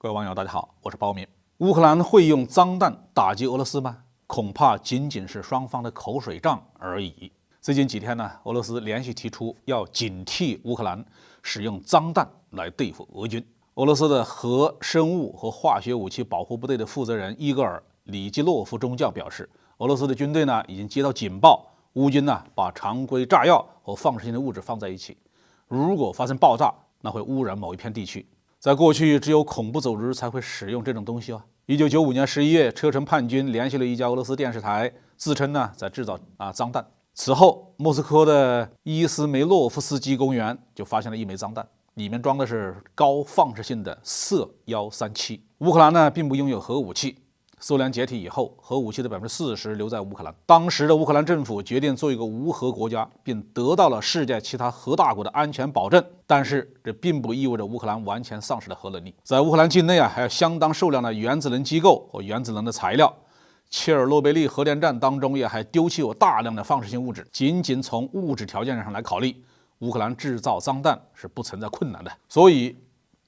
各位网友，大家好，我是包明。乌克兰会用脏弹打击俄罗斯吗？恐怕仅仅是双方的口水仗而已。最近几天呢，俄罗斯连续提出要警惕乌克兰使用脏弹来对付俄军。俄罗斯的核生物和化学武器保护部队的负责人伊戈尔·里基洛夫中将表示，俄罗斯的军队呢已经接到警报，乌军呢把常规炸药和放射性的物质放在一起，如果发生爆炸，那会污染某一片地区。在过去，只有恐怖组织才会使用这种东西啊。1995年11月，车臣叛军联系了一家俄罗斯电视台，自称呢在制造脏弹。此后，莫斯科的伊斯梅洛夫斯基公园就发现了一枚脏弹，里面装的是高放射性的铯137。乌克兰呢并不拥有核武器。苏联解体以后，核武器的40%留在乌克兰。当时的乌克兰政府决定做一个无核国家，并得到了世界其他核大国的安全保证。但是，这并不意味着乌克兰完全丧失了核能力。在乌克兰境内还有相当数量的原子能机构和原子能的材料。切尔诺贝利核电站当中也还丢弃有大量的放射性物质。仅仅从物质条件上来考虑，乌克兰制造脏弹是不存在困难的。所以，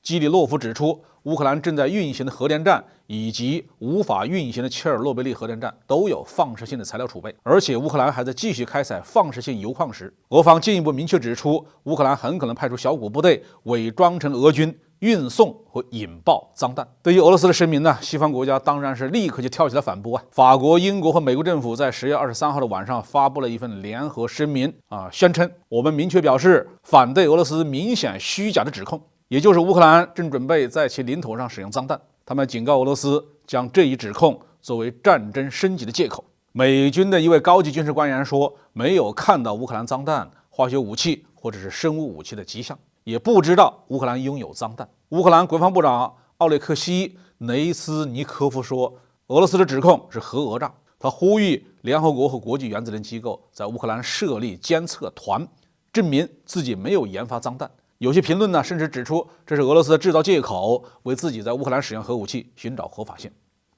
基里洛夫指出，乌克兰正在运行的核电站以及无法运行的切尔诺贝利核电站都有放射性的材料储备，而且乌克兰还在继续开采放射性铀矿石。俄方进一步明确指出，乌克兰很可能派出小股部队伪装成俄军，运送和引爆脏弹。对于俄罗斯的声明呢，西方国家当然是立刻就跳起来反驳啊。法国、英国和美国政府在10月23号的晚上发布了一份联合声明宣称我们明确表示反对俄罗斯明显虚假的指控。也就是乌克兰正准备在其领土上使用脏弹，他们警告俄罗斯将这一指控作为战争升级的借口。美军的一位高级军事官员说，没有看到乌克兰脏弹、化学武器或者是生物武器的迹象，也不知道乌克兰拥有脏弹。乌克兰国防部长奥列克西·雷斯尼科夫说，俄罗斯的指控是核讹诈。他呼吁联合国和国际原子能机构在乌克兰设立监测团，证明自己没有研发脏弹。有些评论呢，甚至指出这是俄罗斯的制造借口，为自己在乌克兰使用核武器寻找合法性。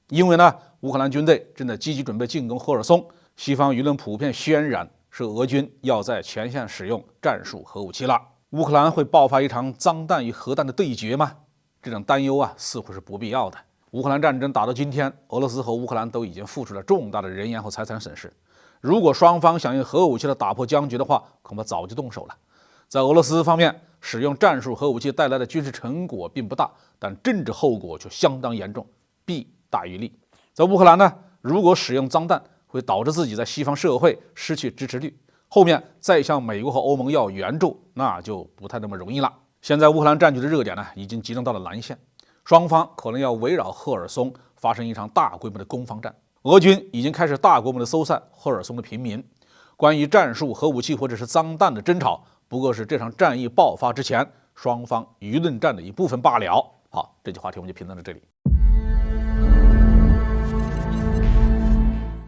因为呢，乌克兰军队正在积极准备进攻赫尔松，西方舆论普遍渲染是俄军要在前线使用战术核武器了。乌克兰会爆发一场脏弹与核弹的对决吗？这种担忧似乎是不必要的。乌克兰战争打到今天，俄罗斯和乌克兰都已经付出了重大的人员和财产损失。如果双方想用核武器来打破僵局的话，恐怕早就动手了。在俄罗斯方面，使用战术核武器带来的军事成果并不大，但政治后果却相当严重，弊大于利。在乌克兰呢，如果使用脏弹，会导致自己在西方社会失去支持率，后面再向美国和欧盟要援助，那就不太那么容易了。现在乌克兰战局的热点呢，已经集中到了南线，双方可能要围绕赫尔松发生一场大规模的攻防战。俄军已经开始大规模的搜散赫尔松的平民。关于战术核武器或者是脏弹的争吵，不过是这场战役爆发之前双方舆论战的一部分罢了。好，这期话题我们就评论到这里。